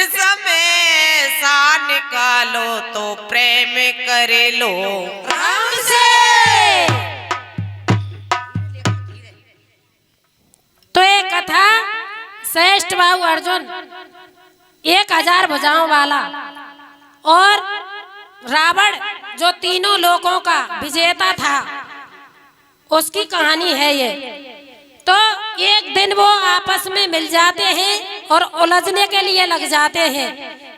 समय सा निकालो तो प्रेम करे लो राम से। तो एक कथा श्रेष्ठ बाहु अर्जुन 1000 भुजाओं वाला और रावण जो तीनों लोकों का विजेता था, उसकी कहानी है ये। तो एक दिन वो आपस में मिल जाते हैं और उलझने के लिए लग जाते हैं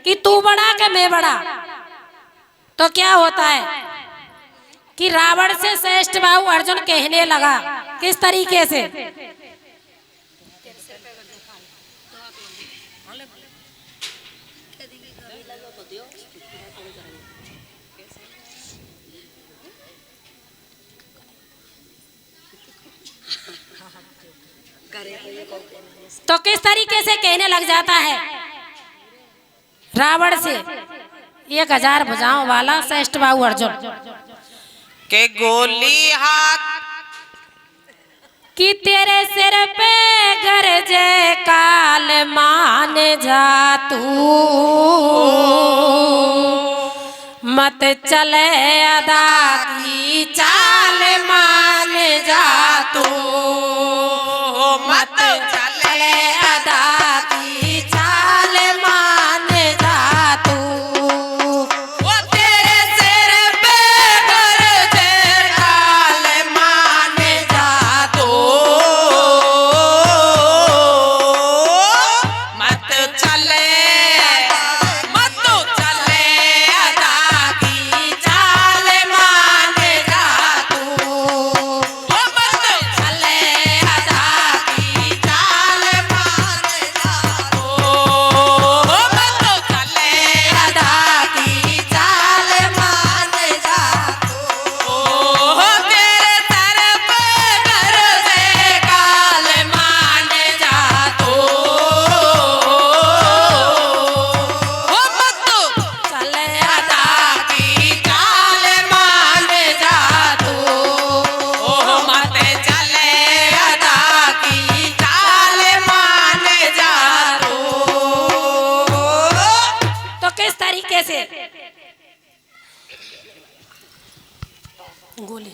कि तू बड़ा कि मैं बड़ा। तो क्या होता है कि रावण से श्रेष्ठ बाहु अर्जुन कहने लगा, किस तरीके से? तो किस तरीके से कहने लग जाता है रावण से 1000 भुजाओं वाला श्रेष्ठ बाहु अर्जुन के गोली हाथ कि तेरे सिर पे गरजे काल मान जा तू, मत चले अदा की चाल मान जा तू, मत चले अदा की चाल मान जा तू। वो तेरे सिर पे गरजे काल मान जा तू, मत चले अदा की चाल मान जा तू, मत चले अदा की चाल मान जा तू, मत चले अदा की चाल मान जा तू, तेरे सर पे गरजे काल मान जा तू, मत चले अदा की चाल मान जा तू, मत चले अदा की चाल मान जा तू। तो किस तरीके से गोली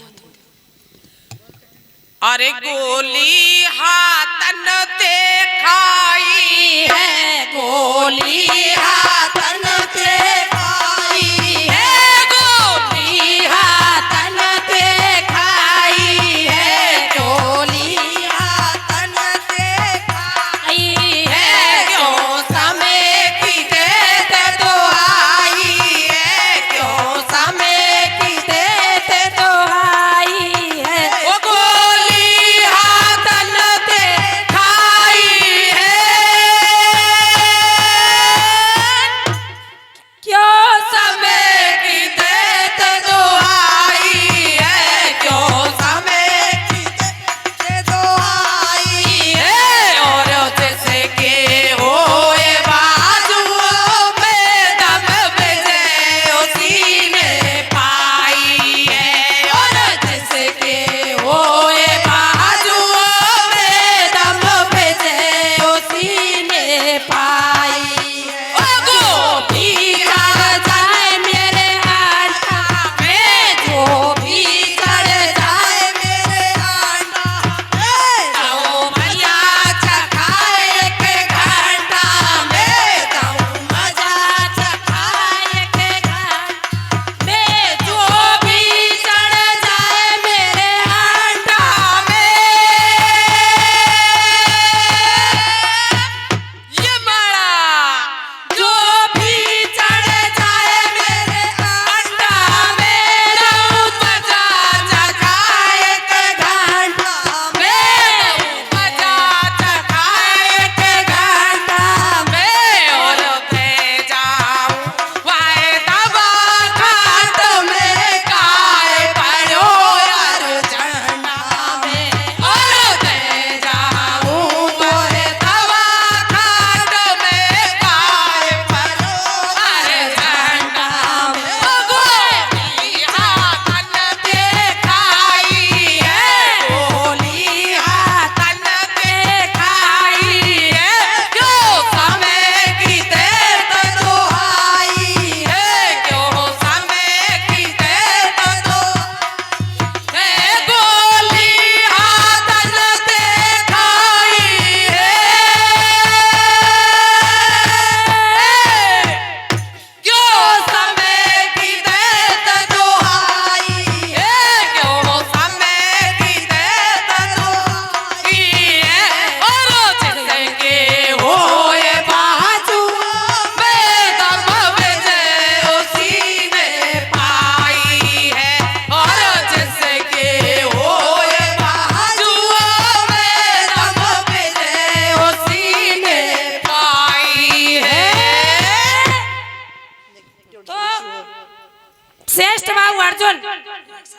अरे गोली हाथन ते खाई है, गोली हाथन ते खाई है, गोली हाथन ते खाई है, गोली हाथन ते खाई है, क्यों समय की देते तो आई है, क्यों समय की देते तो आई है। वो गोली हाथन ते खाई है,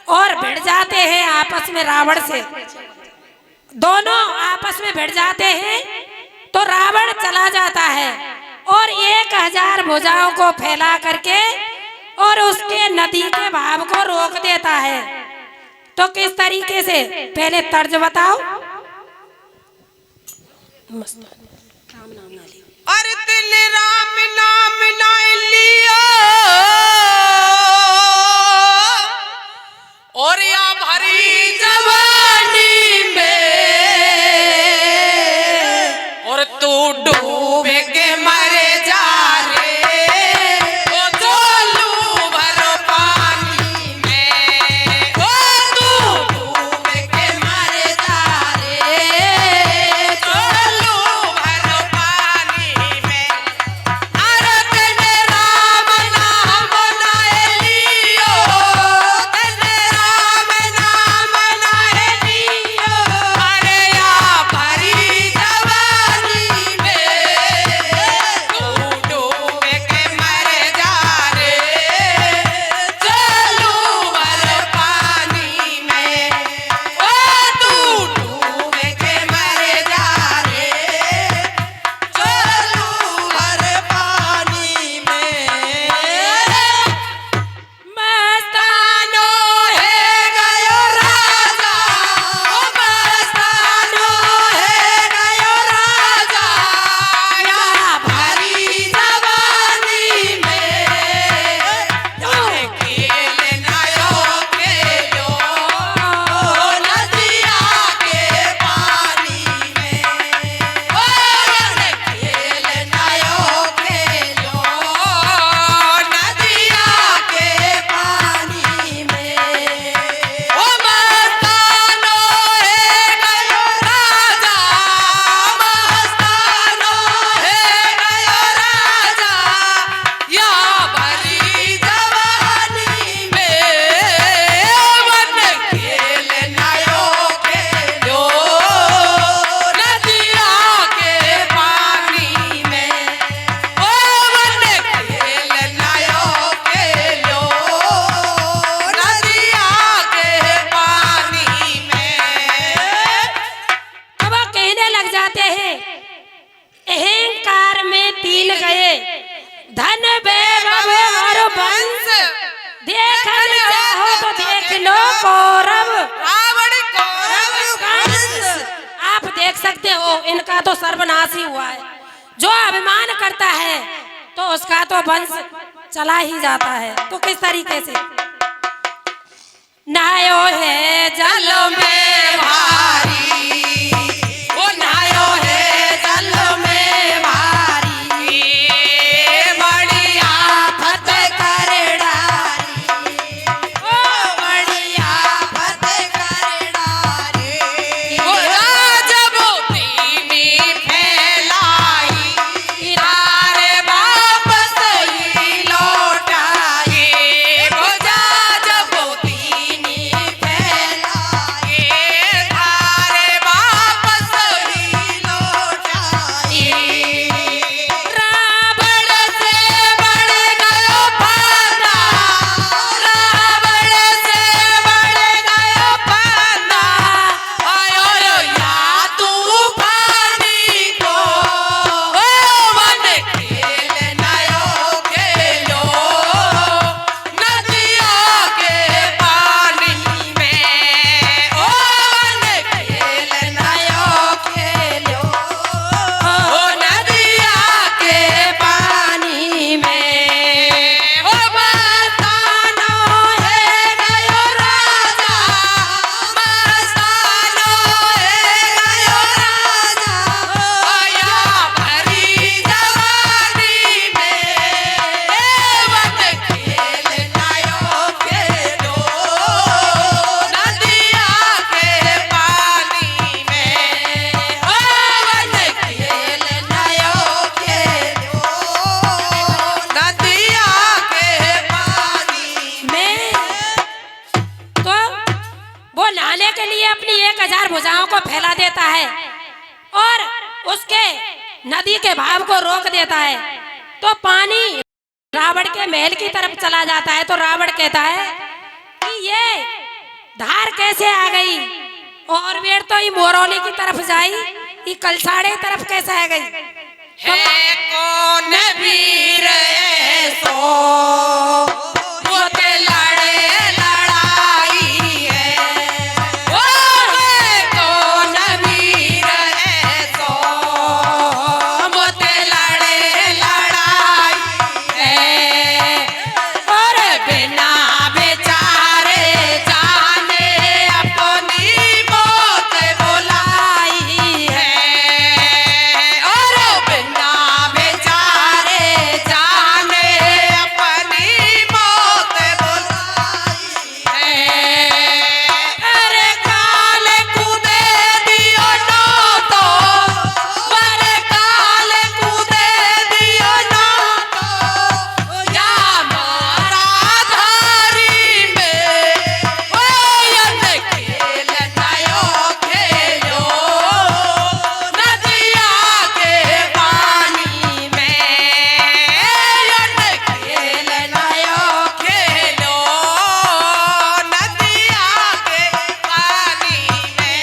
और भिड़ जाते हैं आपस में रावण से। दोनों आपस में भिड़ जाते हैं तो रावण चला जाता है और 1000 भुजाओं को फैला करके और उसके नदी के भाव को रोक देता है। तो किस तरीके से, पहले तर्ज बताओ। अरे दिल राम नाम ना लियो और या भरी जवानी में और तू डूब के मरे जा रे ओ चोलू भर पानी में ओ तू डूब के मरे जा रे चोलू भर पानी में। अरे तेरे राम नाम ना लियो तेरे राम नाम ना लियो अरे या भरी जवानी में तू डूब के मर जा रे चलू भर पानी में ओ तू डूब के मर जा रे चलू भर पानी में। मस्तानो है गयो राजा ओ मस्तानो है गयो राजा या भरी जवानी में जाने खेल नयो खेलो नदिया के पानी में ओ जाने खेल नयो खेलो नदिया के पानी में। ओ मस्तानो है गयो राजा मस्तानो है गयो राजा या भरी जवानी में वन खेल नयो खेलो नदिया के पानी में ओ वन खेल नयो खेलो नदिया के पानी में। अब वो कहने लग जाते हैं, अहंकार में 3 गए, धन वैभव और वंश, देखना चाहो तो देख लो कौरव रावण कौरव कंस। आप देख सकते हो इनका तो सर्वनाश ही हुआ है। जो अभिमान करता है तो उसका तो वंश चला ही जाता है। तो किस तरीके से, नायो है जल में भारी वो नायो है जल में भारी बड़ी आफत कर डारी ओ बड़ी आफत कर डारी वो राजभूति में फैलाई तारे वापस ही लौटाई वो राजभूति में फैलाई तारे वापस ही लौटाई। रावण से बढ़ गयो फंदा रावण से बढ़ गयो फंदा आयो या तूफानी को ओ वन खेल नयो खेलो नदिया के पानी में ओ वन खेल नयो खेलो ओ नदिया के पानी में। ओ मस्तानो है गयो राजा मस्तानो है गयो राजा या भरी जवानी में वन खेल नयो खेलो नदिया के पानी में ओ वन खेल नयो खेलो नदिया के पानी में। तो वो नहाने के लिए अपनी 1000 भुजाओं को फैला देता है और उसके नदी के भाव को रोक देता है। तो पानी रावण के महल की तरफ चला जाता है। तो रावण कहता है कि ये धार कैसे आ गई और वेर तो ये मोरौली की तरफ जाई, ये कलसाड़े तरफ कैसे आ गई? है कौन वीर ऐसो मोते लड़े लड़ाई है, ओ है कौन वीर ऐसो मोते लड़े लड़ाई है, और बिना बेचारे जाने अपनी मौत बुलाई है, और बिना बेचारे जाने अपनी मौत बुलाई है, अरे काल कूदे दियो ना तो, अरे काल कूदे दियो ना तो, या मारा धारी में ओ यन खेल नयो खेलो, नदिया के पानी में यन खेल नयो खेलो, नदिया के पानी में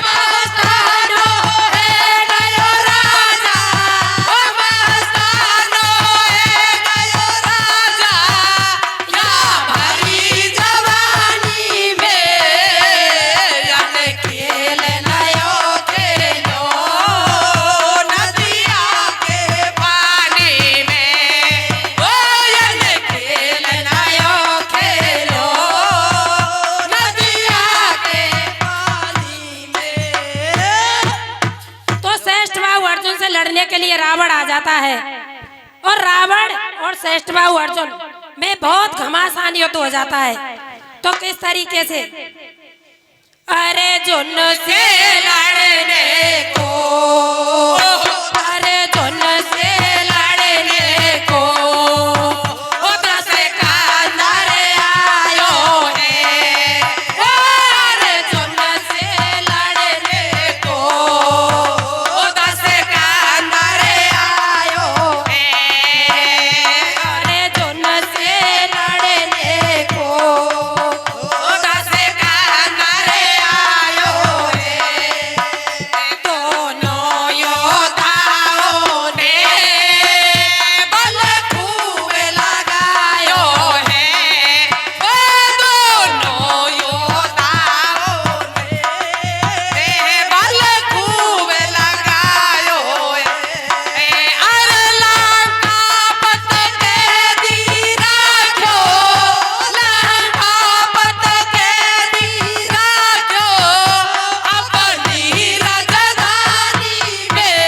मस्तानो है गयो राजा, ओ मस्तानो है गयो राजा, या भरी जवानी में यन खेल नयो खेलो, नदिया के पानी में ओ यन खेल नयो खेलो, नदिया के पानी में। तो श्रेष्ठ बाहु अर्जुन से लड़ने के लिए रावण आ जाता है और रावण और श्रेष्ठ बाहु अर्जुन में बहुत घमासान युद्ध हो जाता है। तो किस तरीके से? अरे जुन से लड़ने को, अरे जुन से लड़ने को ओ दस कांधर आयो है, अरे जुन से लड़ने को, ओ दस कांधर आयो है, अरे जुन से लड़ने को, ओ दस कांधर आयो है, दोनों योद्धाओं ने बल खूब लगायो है, ओ दोनों योद्धाओं ने बल खूब लगायो है, अरे लंकापत कैदी राखो, लंकापत कैदी राखो, अपनी राजधानी में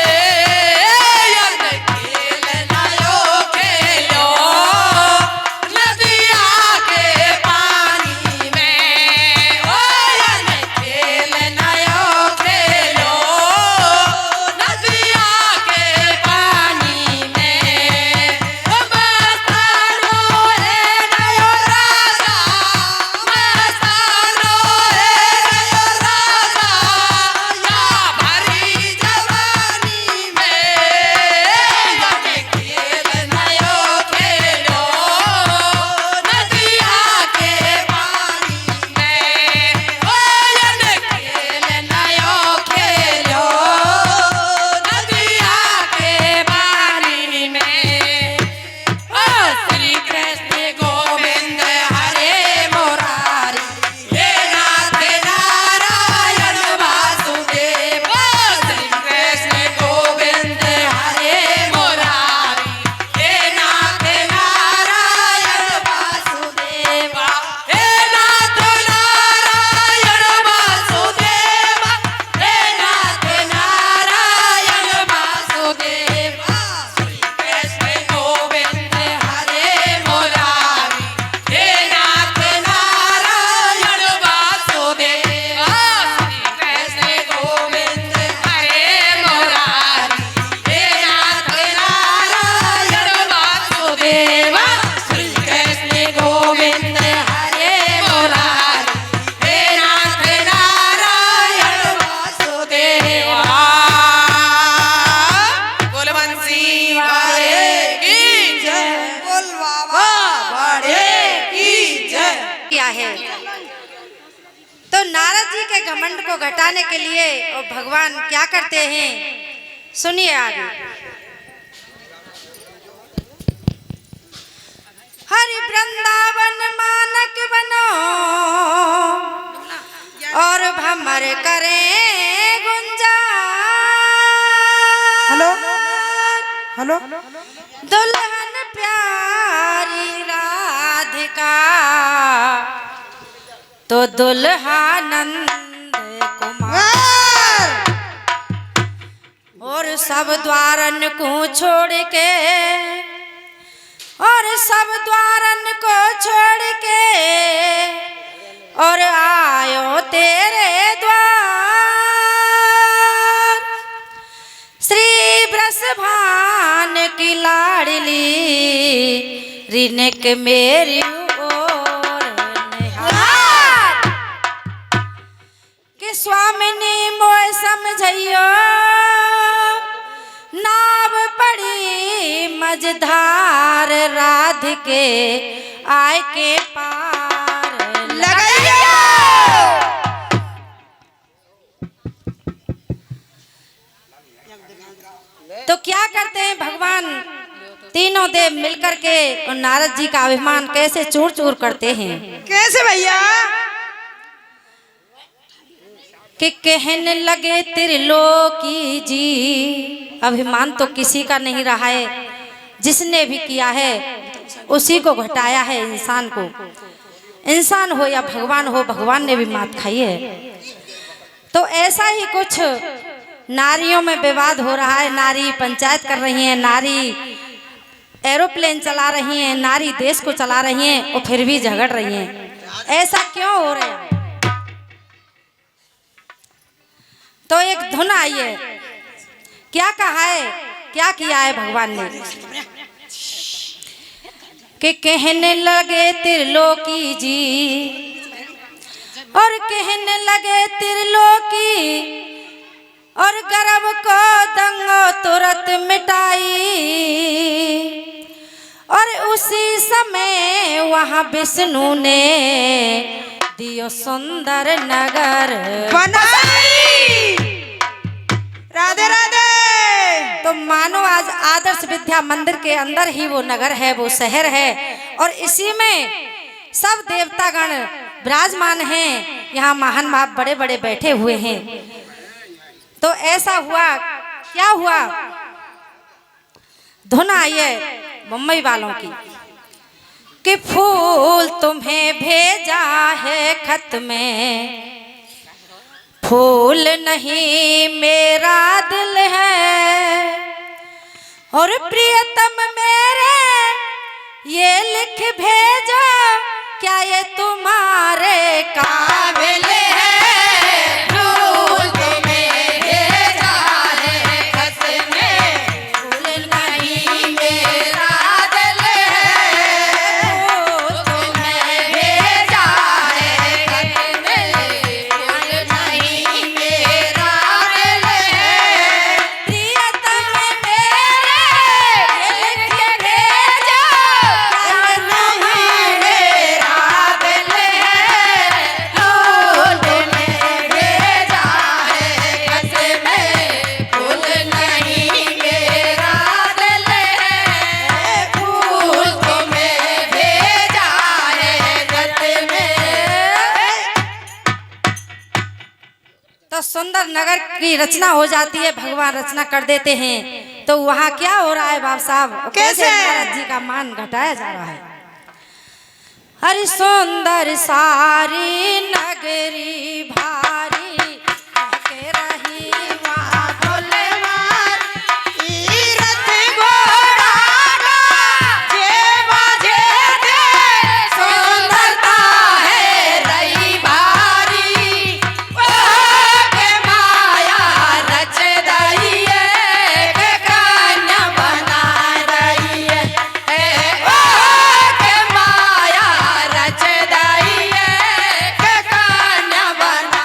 यन खेल नयो खेलो, नदिया के पानी में ओ यन खेल नयो खेलो, नदिया के पानी में, ओ मस्तानो है गयो राजा, मस्तानो है गयो राजा, या भरी जवानी में यन खेल नयो खेलो, नदिया के पानी में, ओ यन खेल नयो खेलो, नदिया के पानी में। ओ श्री कृष्ण गोविंद हरे मुरारी, हे नाथ नारायण वासुदेव, ओ श्री कृष्ण गोविंद हरे मुरारी, हे नाथ नारायण वासुदेव, हे नाथ नारायण वासुदेव, हे नाथ नारायण वासुदेव, श्री कृष्ण गोविंद हरे मुरारी, हे नाथ नारायण वासुदेव, श्री कृष्ण गोविंद हरे मुरारी, हे नाथ नारायण वासुदेव, श्री कृष्ण गोविंद हरे मुरारी, हे नाथ नारायण वासुदेव। बोल बंसी वाले की जय, बोल बाबा बड़े की जय। क्या है? नारद जी के घमंड को घटाने के लिए और भगवान क्या करते हैं, सुनिए आगे। हरि वृंदावन मानक बनो और भमर करें गुंजा। हेलो हेलो दुल्हन प्यारी राधिका तो दुल्हा नंद कुमार। और सब द्वारन को छोड़ के, और सब द्वारन को छोड़ के और आयो तेरे द्वार। श्री ब्रसभान की लाडली रिनक मेरी ओर निहार। कि स्वामिनी मोय समझइयो नाव पड़ी मझधार। राधिके आय के पार लगाइयो। तो क्या करते हैं भगवान, तीनों देव मिलकर के और नारद जी का अभिमान कैसे चूर चूर करते हैं। कैसे भैया? कि कहने लगे त्रिलोकी जी, अभिमान तो किसी का नहीं रहा है, जिसने भी किया है उसी को घटाया है। इंसान को, इंसान हो या भगवान हो, भगवान ने भी मात खाई है। तो ऐसा ही कुछ नारियों में विवाद हो रहा है। नारी पंचायत कर रही हैं, नारी एरोप्लेन चला रही हैं, नारी देश को चला रही हैं और फिर भी झगड़ रही हैं। ऐसा क्यों हो रहा है? तो एक धुन आई है, क्या कहा है, क्या किया है भगवान ने। कि कहने लगे त्रिलोकी जी, और कहने लगे त्रिलोकी और गर्भ को दंगो तुरंत मिटाई। और उसी समय वहां विष्णु ने दियो सुंदर नगर बनाई। राधे राधे। तो मानो आज आदर्श विद्या मंदिर के अंदर ही वो नगर है, वो शहर है, और इसी में सब देवतागण विराजमान हैं। यहाँ महान बाप बड़े बड़े बैठे हुए हैं। तो ऐसा हुआ, क्या हुआ, धुन आई है मुंबई वालों की कि फूल तुम्हें भेजा है खत में, फूल नहीं मेरा दिल है। और प्रियतम मेरे ये लिख भेजो, क्या ये तुम्हारे काबिल है। फूल तुम्हें भेजा है खत में, फूल नहीं मेरा दिल है। फूल तुम्हें भेजा है खत में, फूल नहीं मेरा दिल है। प्रियतम मेरे ये लिख भेजो, क्या तुम्हारे मेरा दिल है। फूल तुम्हें भेजा है खत में, फूल नहीं मेरा दिल है। फूल तुम्हें भेजा है खत में। तो सुंदर नगर की रचना हो जाती है, भगवान रचना कर देते हैं। तो वहाँ क्या हो रहा है बाप साहब, कैसे नारद जी का मान घटाया जा रहा है। हरि सुंदर सारी नगरी भारी के रही वहाँ भोलेवार। तीरथ घोड़ा जे बाजे दे, सुंदरता है रही भारी, ओ के माया रच दई है, के कन्या बना दई है। ओ के माया रच दई है, के कन्या बना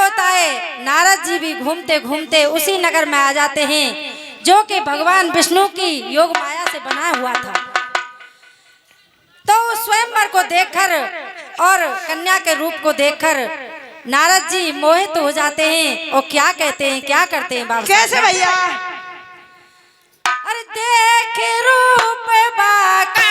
होता है, नारद जी भी घूमते घूमते उसी नगर में आ जाते हैं जो कि भगवान विष्णु की योग माया से बना हुआ था। तो उस स्वयंवर को देखकर और कन्या के रूप को देखकर नारद जी मोहित हो जाते हैं और क्या कहते हैं, क्या करते हैं बाबा? कैसे भैया? अरे देख रूप बाका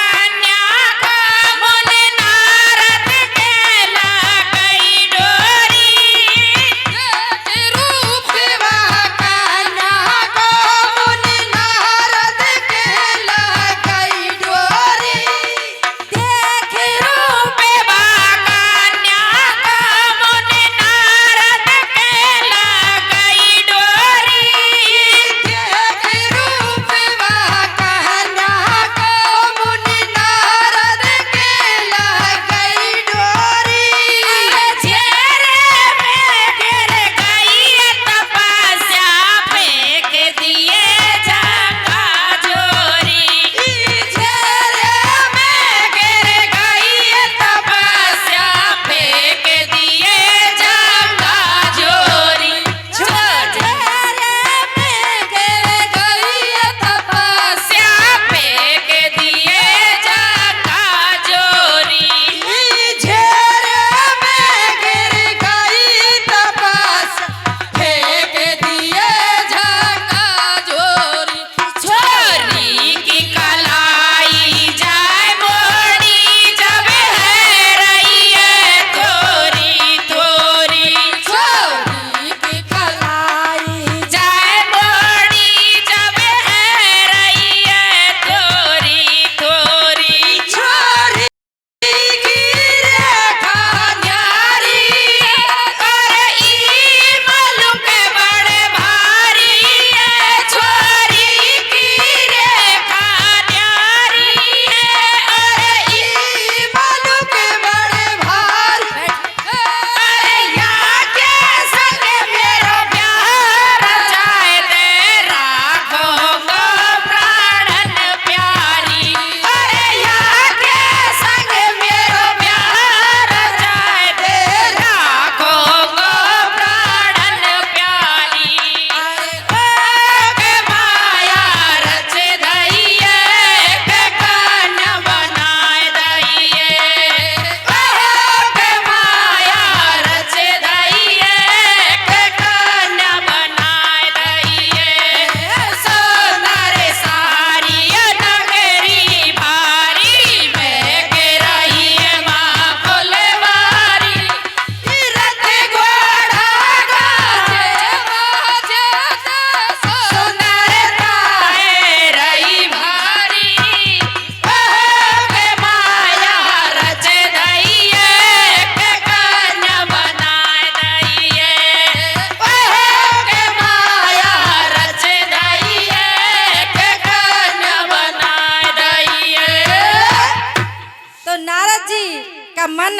मन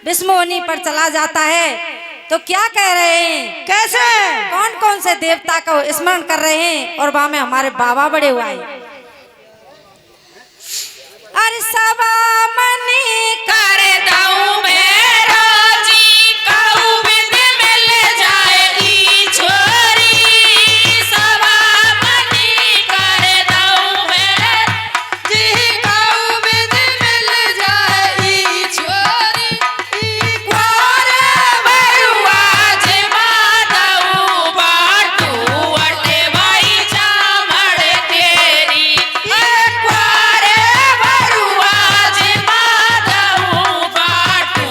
विष्णु मुनि पर चला जाता है तो क्या कह रहे हैं, कैसे? कौन कौन से देवता को स्मरण कर रहे हैं और वहां में हमारे बाबा बड़े हुए हैं। अरे सबा मनी कर दऊं मेरो जी कहूं बिन मिल जाएगी छोरी, सबा मनी कर दऊं मेरो जी कहूं बिन मिल जाएगी छोरी, कुंवारे बरुआ जे माधऊ बाटू अटे भाई चामड़ तेरी, कुंवारे बरुआ जे माधऊ बाटू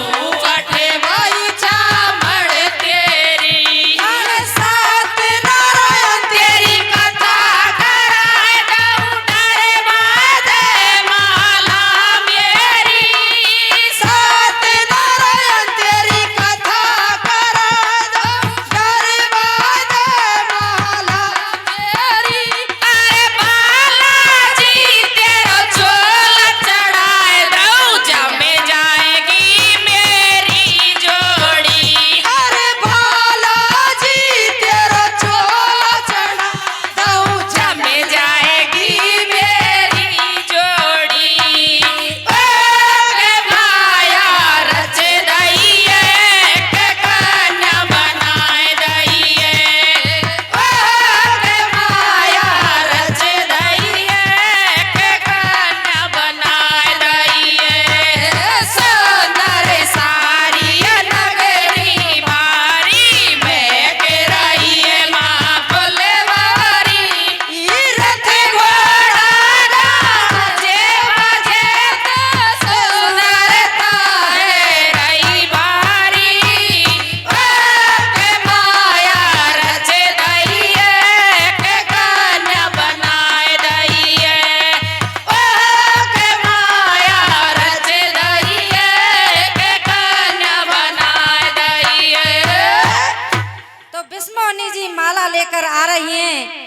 लेकर आ रही हैं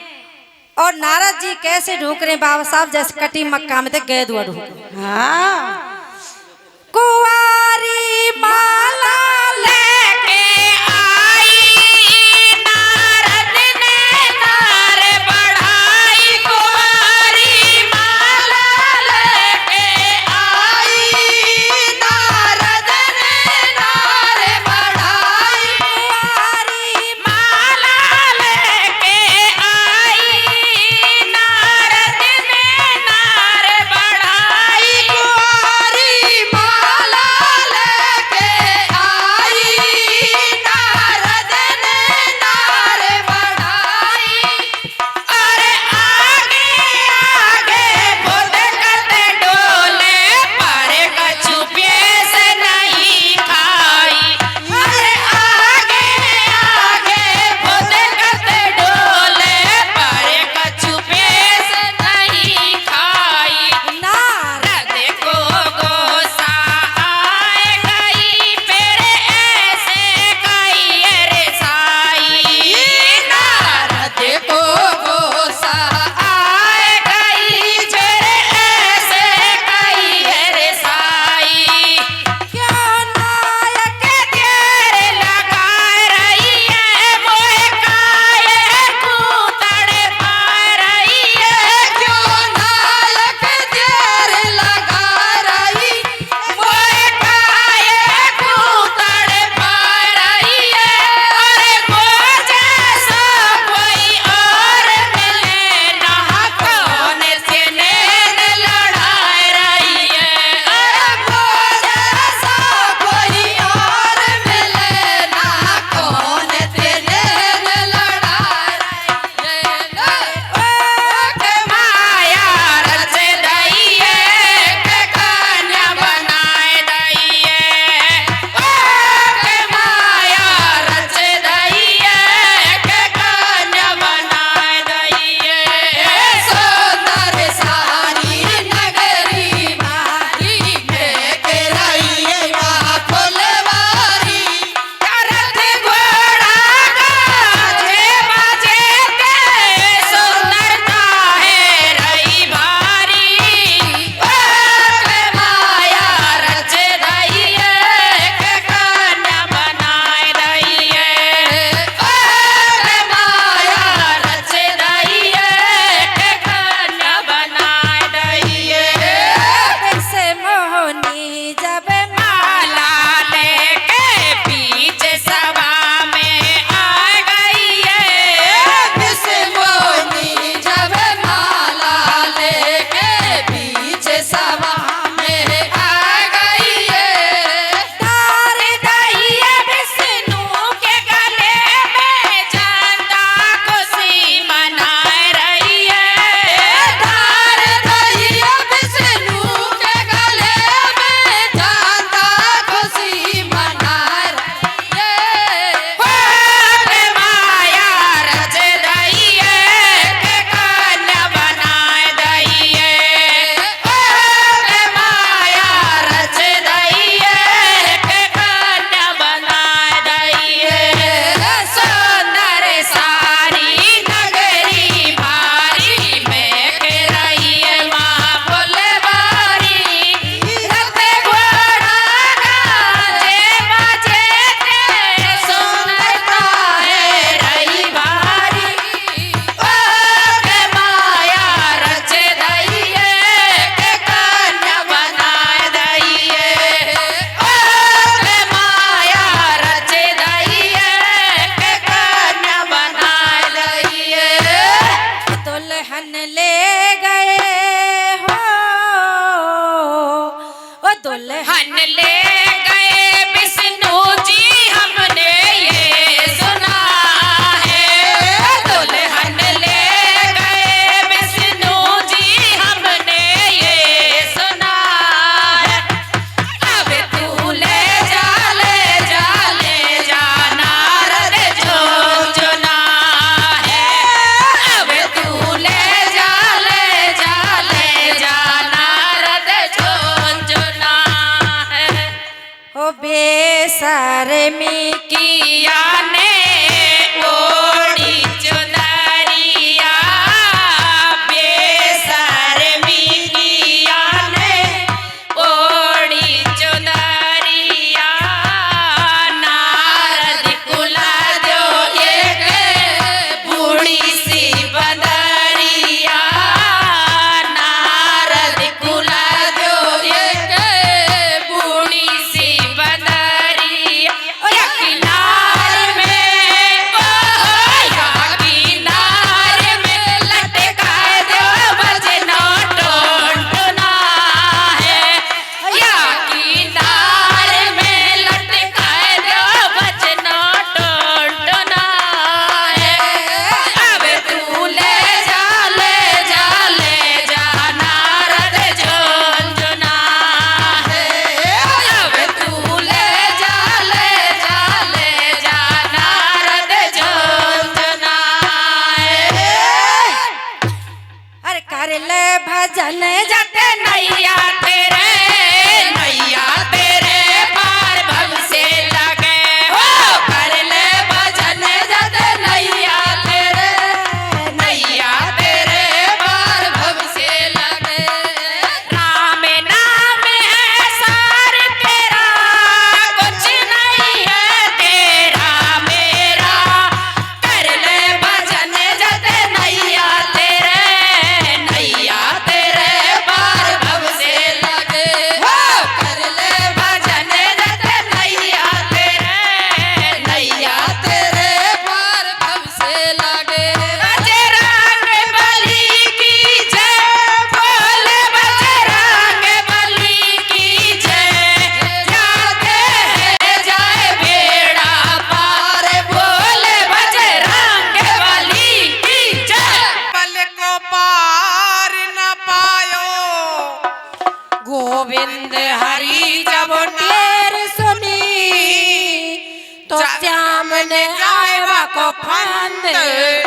और नारद जी कैसे ढूक रहे बाबा साहब जैसे कटी मक्का में थे गए दुआ ढूक। हाँ कुंवारी माला लेके आई नारद ने नार बढ़ाई कुंवारी माला लेके आई नारद ने नार बढ़ाई कुंवारी माला लेके आई नारद ने नार बढ़ाई कुंवारी माला लेके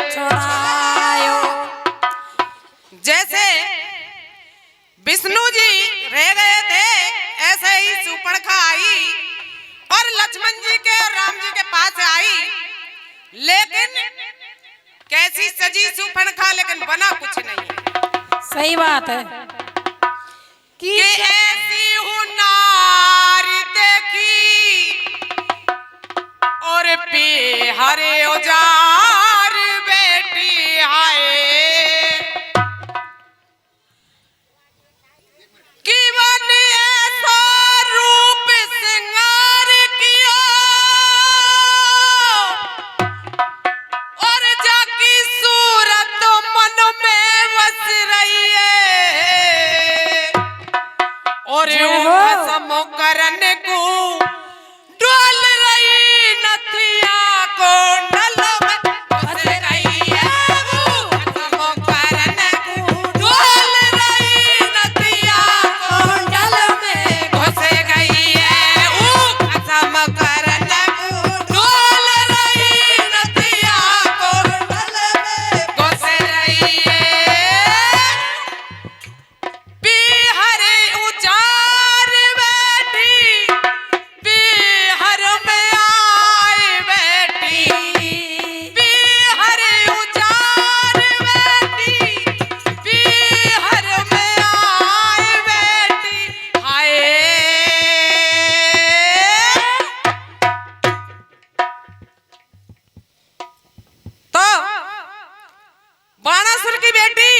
छुड़ायो। जैसे विष्णु जी रह गए थे ऐसे ही शूर्पणखा आई और लक्ष्मण जी के और राम जी के पास आई, लेकिन कैसी सजी शूर्पणखा, लेकिन बना कुछ नहीं। सही बात है कि ऐसी हूँ नारी देखी और पे हरे औजार बेटी आए, कि वन ऐसा रूप सिंगार किया और जाकी सूरत मन में बस रही है, और कसम करने को डोल रही नथिया को डल में बस रही है, कसम करने को डोल रही नथिया को डल में घुस गई है, कसम करने को डोल रही नथिया को डल में घुस रही है। बिहार उजार बैठी, बिहार में आए बैठी, बिहार उजार बैठी, बिहार में आए बैठी, हाय तो बाणासुर की बेटी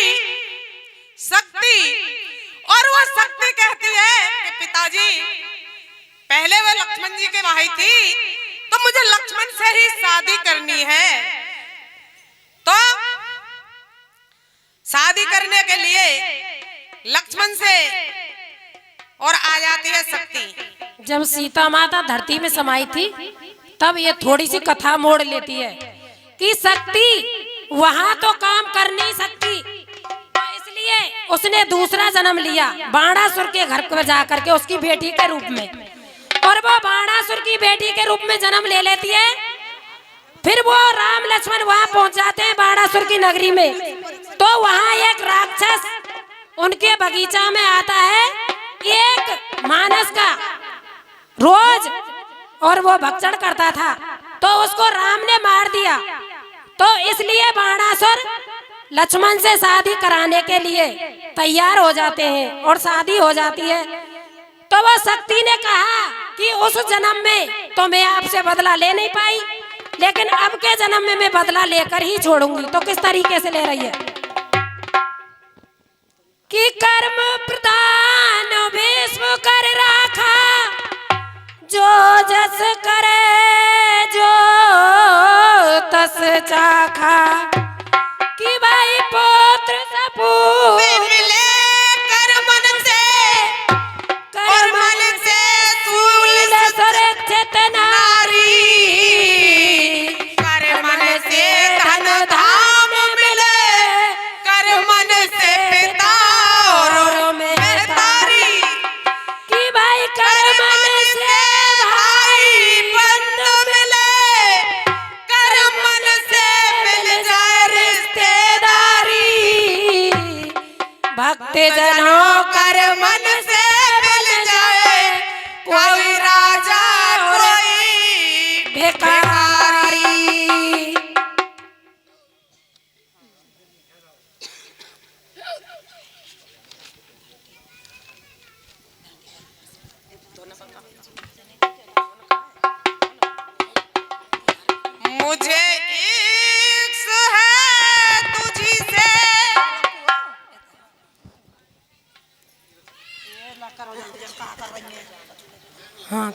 शक्ति, और वो शक्ति कहती है कि पिताजी पहले वो लक्ष्मण जी के भाई थी तो मुझे लक्ष्मण से ही शादी करनी है, तो शादी करने के लिए लक्ष्मण से और आ जाती है शक्ति। जब सीता माता धरती में समाई थी तब ये थोड़ी सी कथा मोड़ लेती है कि शक्ति वहां तो काम कर नहीं सकती, तो इसलिए उसने दूसरा जन्म लिया बाणासुर के घर पर जाकर के उसकी बेटी के रूप में, और वो बाणासुर की बेटी के रूप में जन्म ले लेती है। फिर वो राम लक्ष्मण वहां पहुंच जाते हैं बाणासुर की नगरी में, तो वहां एक राक्षस उनके बगीचा में आता है, एक मानस का रोज, और वो भक्षण करता था, तो उसको राम ने मार दिया। तो इसलिए बाणासुर लक्ष्मण से शादी कराने के लिए तैयार हो जाते हैं और शादी हो जाती है। तो वो शक्ति ने कहा कि उस जन्म में तो मैं आपसे बदला ले नहीं पाई, लेकिन अब के जन्म में मैं बदला लेकर ही छोड़ूंगी। तो किस तरीके से ले रही है कि कर्म प्रदान भीष्म कर राखा, जो जस करे जो तस चाखा, कि भाई पुत्र सपूत मिले कर मन से शूल सुरक्षित नारी, कर मन से धन धाम मिले, कर मन से पिता और में तारी, कि भाई कर मन से भाई बंद मिले, कर मन से मिल जाए रिश्तेदारी, भक्त जनों कर मन से मिल जाए कोई राजा कोई भिखारी। मुझे इश्क है तुझी से,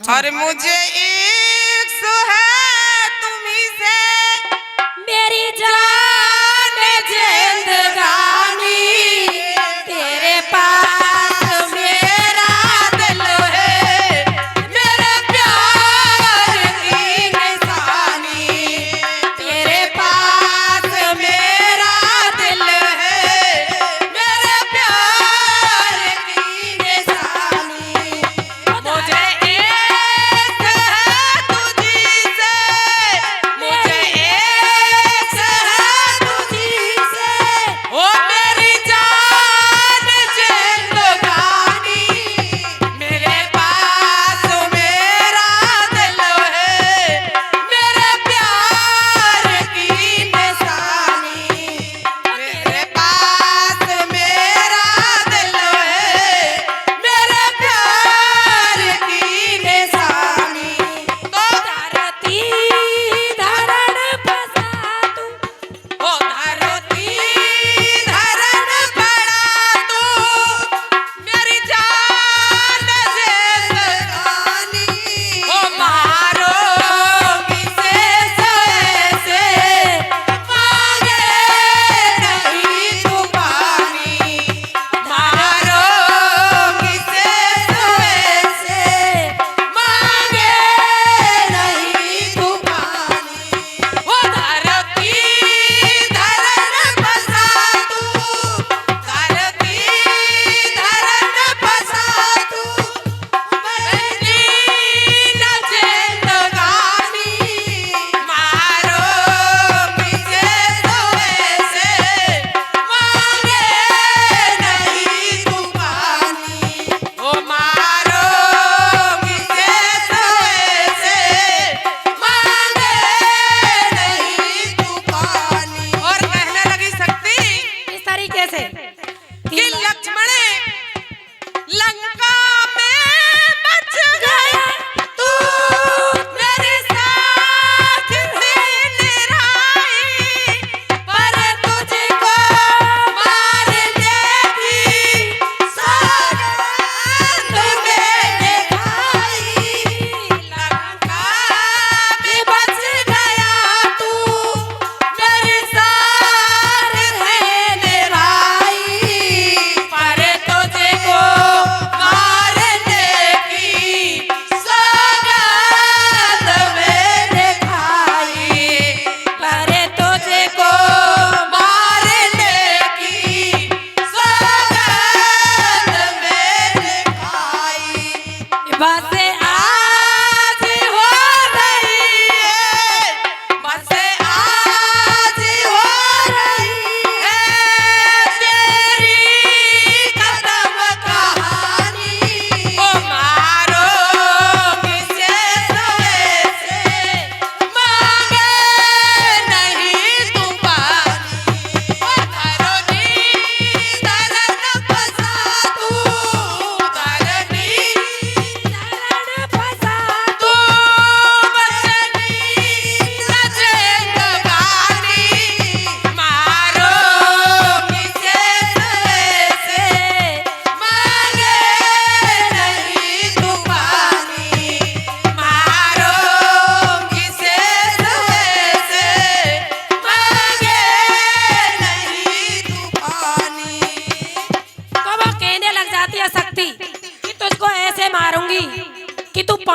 और मुझे इश्क है तुम्ही से, मेरी जान जिंदगानी तेरे पास मेरा दिल है, मेरे प्यार की निशानी, तेरे पास मेरा दिल है, मेरे प्यार की निशानी, मुझे इश्क है तुझी से, मुझे इश्क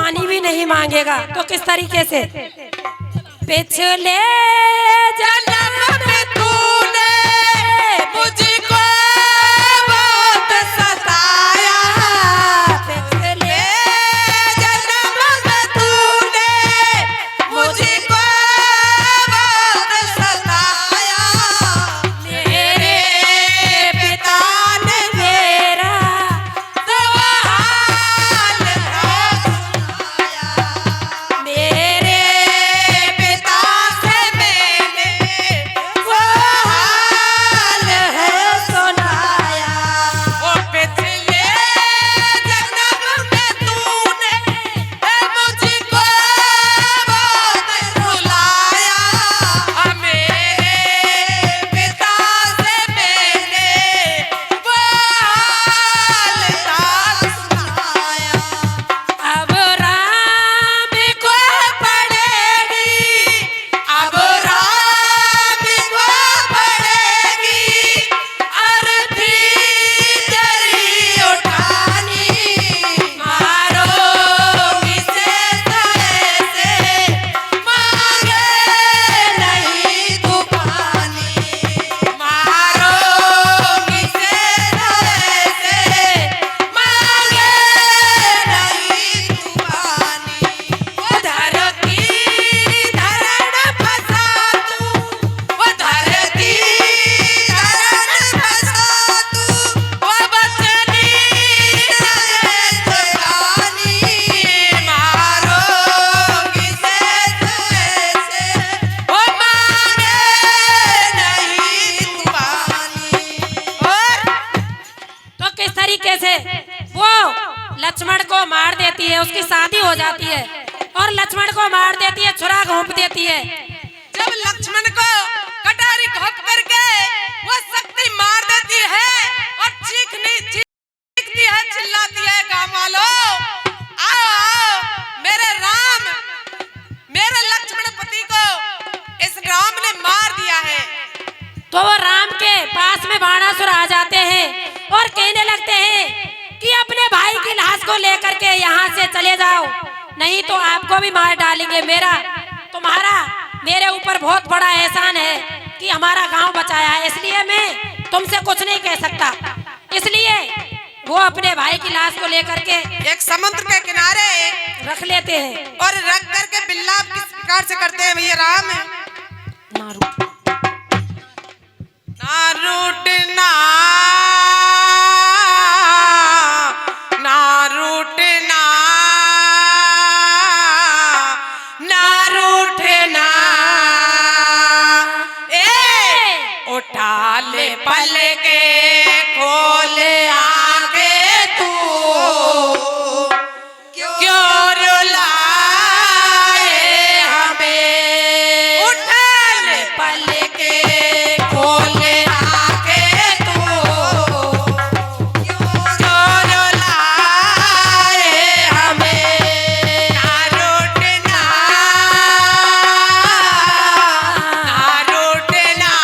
पानी भी नहीं मांगेगा। तो किस तरीके से? पिछले जन्म में तूने मुझको बहुत सताया, पिछले जन्म में तूने मुझको बहुत सताया, मेरे पिता ने मेरा सवाल है सुनाया, मेरे पिता से मैंने वो हाल है सुनाया। ओ पिछले जन्म में तूने मुझको बहुत रुलाया, मेरे पिता से मैंने वो हाल था सुनाया। अब राम को पड़ेगी, अब राम को पड़ेगी अर्थी तेरी उठानी, मारोगी से ऐसे मांगे नहीं तू पानी, मारोगी से ऐसे मांगे नहीं तू पानी। वो धरती धरण फंसा तू, वो धरती धरण फंसा तू, वो बचनी जगानी, मारोगी से ऐसे वो मांगे नहीं तू पानी। और तो किस तरीके से वो लक्ष्मण को मार देती है, उसकी शादी हो जाती है और लक्ष्मण को मार देती है, छुरा घोंप देती है। जब लक्ष्मण को कटारी घोंप करके वो शक्ति मार देती है और चीखती है, चिल्लाती है, गाँव वालों आओ आओ, मेरे राम, मेरे लक्ष्मण पति को इस राम ने मार दिया है। तो वो राम के पास में बाणासुर आ जाते हैं और कहने लगते हैं कि अपने भाई की लाश को लेकर के यहाँ से चले जाओ, नहीं तो आपको भी मार डालेंगे। तुम्हारा मेरे ऊपर बहुत बड़ा एहसान है कि हमारा गांव बचाया है, इसलिए मैं तुमसे कुछ नहीं कह सकता। इसलिए वो अपने भाई की लाश को लेकर के एक समुद्र के किनारे रख लेते हैं। और रख करके बिल्लाप किस प्रकार से करते हैं भैया राम? ना रूठना, ना रूठना, ना रूठना, उठा ले पल के खोल आगे तू, क्यों रुलाए हमें, उठा ले पल के खोल आगे तू, क्यों रुलाए हमें, ना रूठना, ना रूठना,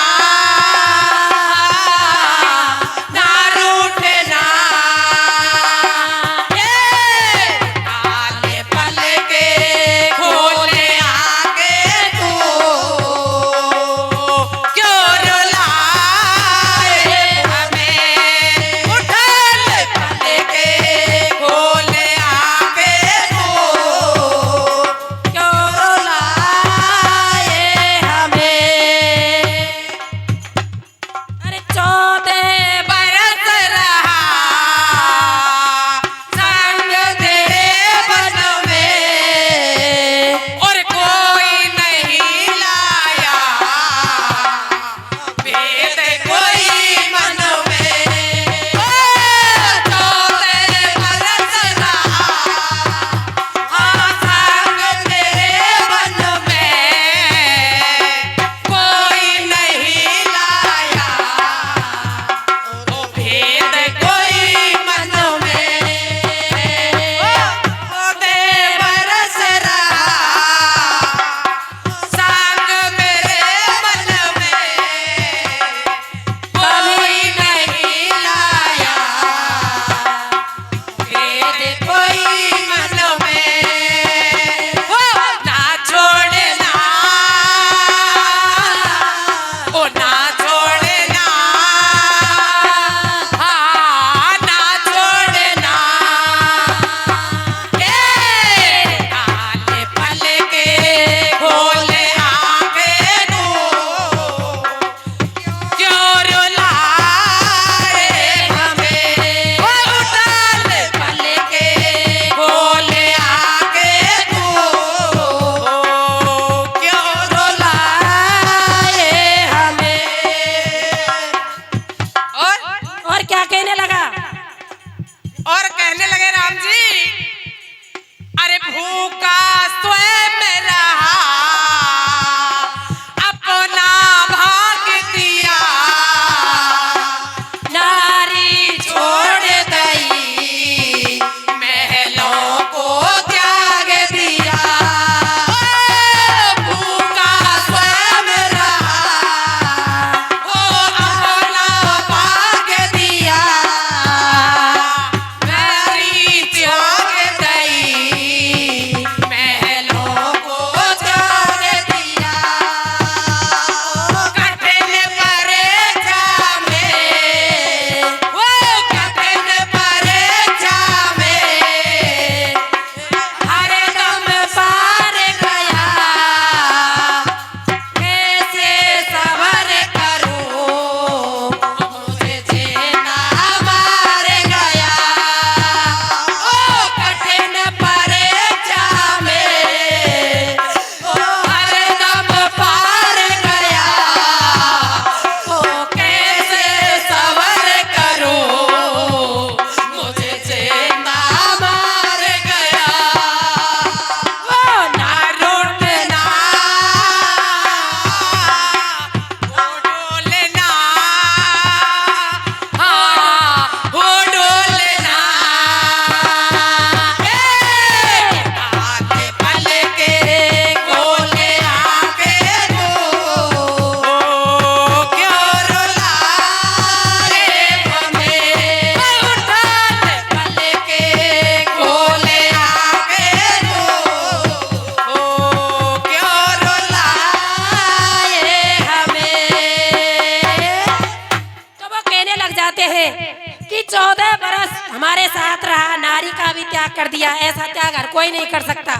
त्याग कर दिया, ऐसा त्याग हर कोई नहीं कर सकता।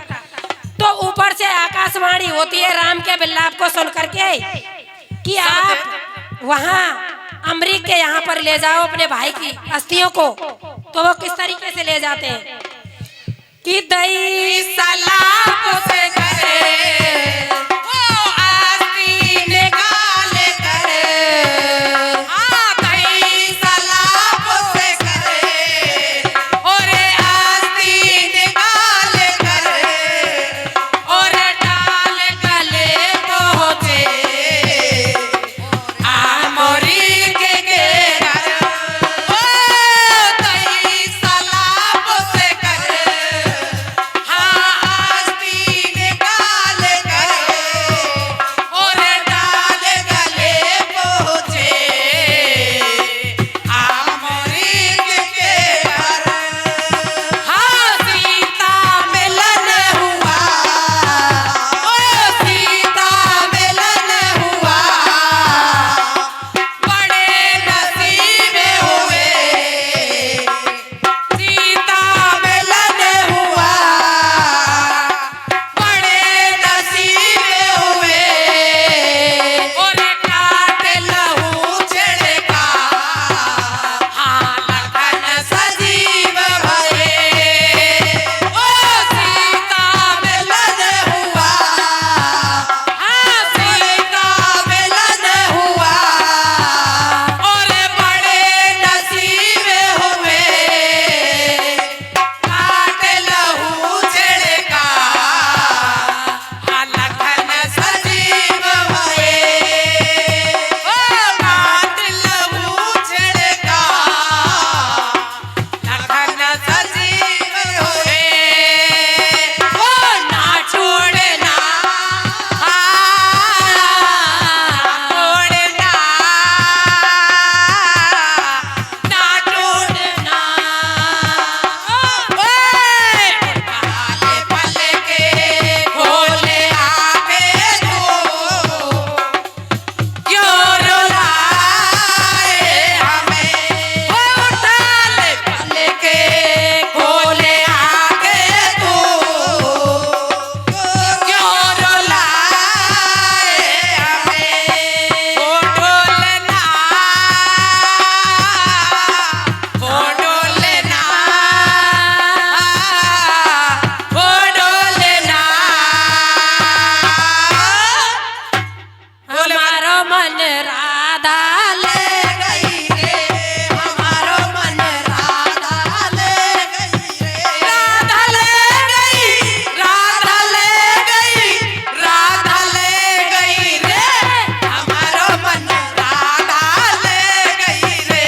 तो ऊपर से आकाशवाणी होती है राम के विलाप को सुन करके कि आप वहाँ अमरीक के यहाँ पर ले जाओ अपने भाई की अस्थियों को। तो वो किस तरीके से ले जाते हैं कि दई सलाम से करे वो आस्ती निकाल करे, हाँ दई सलाम से करे और आस्ती निकाल करे और डाल गले पहुँचे आमोरी के घर, ओ दई सलाम से करे, हाँ आस्ती निकाल करे और डाल गले पहुँचे आमोरी के घर। हाँ सीता मिलन हुआ, ओ सीता मिलन हुआ, बड़े नसीब हुए सीता मिलन हुआ, बड़े नसीब हुए और काट लहू छिड़का, हाँ लखन सजीव भये, ओ सीता मिलन हुआ, हाँ सीता मिलन हुआ और बड़े नसीब हुए, काट लहू छिड़का, हाँ लखन सजीव भये, ओ काट लहू छिड़का, लखन सजीव हुए, ओ ना छोड़ना, हाँ छोड़ना, ना छोड़ना, ओए काले पल के खोले आके तू क्यों रुलाए हमें, ओ काले पल के खोले आके तू क्यों रुलाए हमें, ओ डोलना, ओ डोलना, ओ डोलना, हमारो मन राधा ले गई रे, हमारो मन राधा ले गई रे, राधा ले गई, राधा ले गई, राधा ले गई रे, हमारो मन राधा ले गई रे,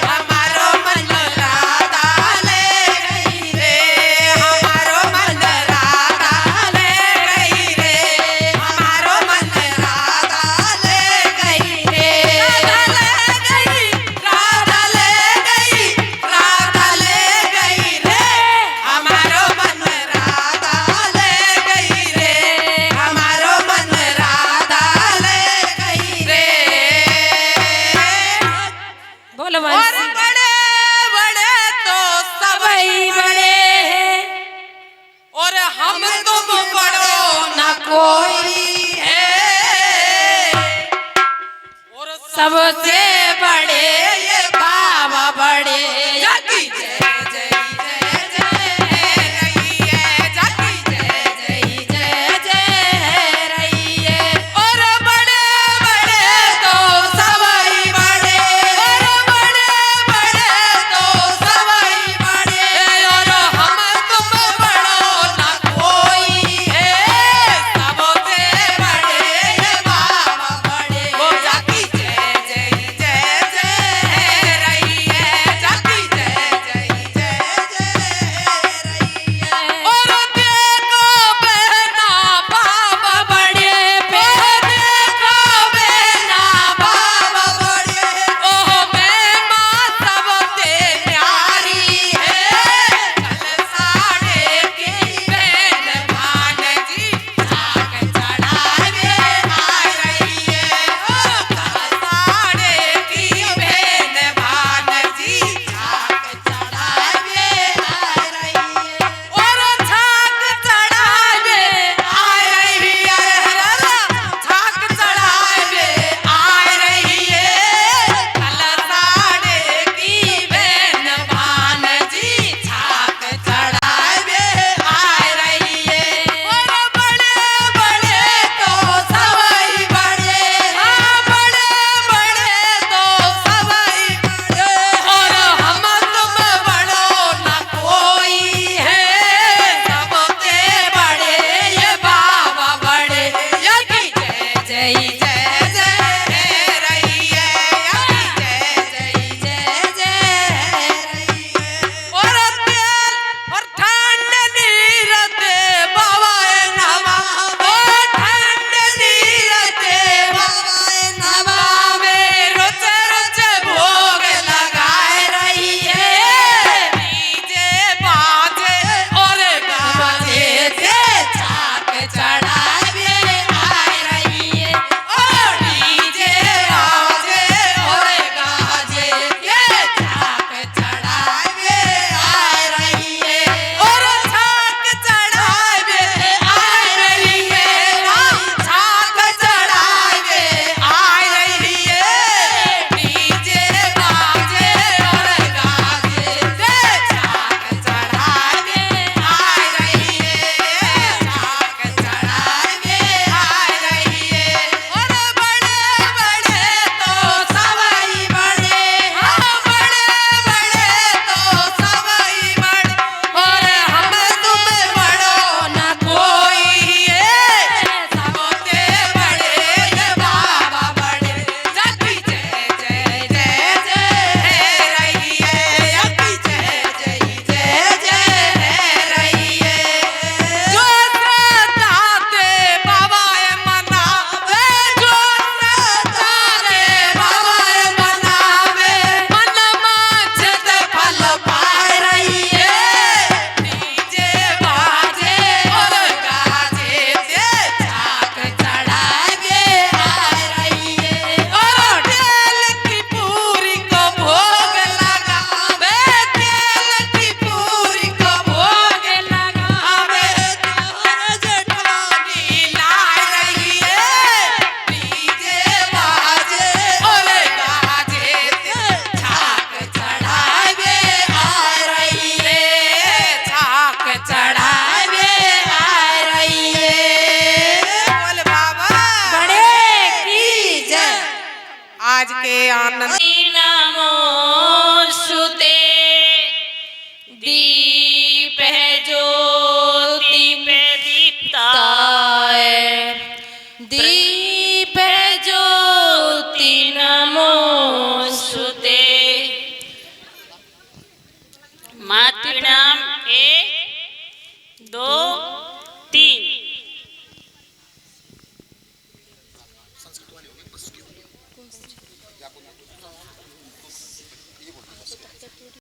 हमारो मन राधा ले गई रे, हमारो मन राधा ले गई रे, हमारो मन राधा ले गई रे, राधा ले गई, राधा ले गई, राधा ले गई रे, हमारो मन राधा ले गई रे, हमारो मन राधा ले गई रे। बोलो और मनसी। बड़े बड़े तो सबई बड़े हैं और हम तुम बड़ो न कोई है, और सबसे बड़े ये बाबा बड़े, जाति जय जय जय जय रही है, जाति जय जय जय जय रही है, और बड़े बड़े तो सबई बड़े, और बड़े बड़े तो सबई बड़े, और हम तुम बड़ो न कोई है, सबसे बड़े ये बाबा बड़े, वो जाति जय जय जय जय रही है, जाति जय आज के आनंद नमोस्तुते दीप है ज्योति पे दीप्ताय दीप है ज्योति नमोस्तुते मातृणा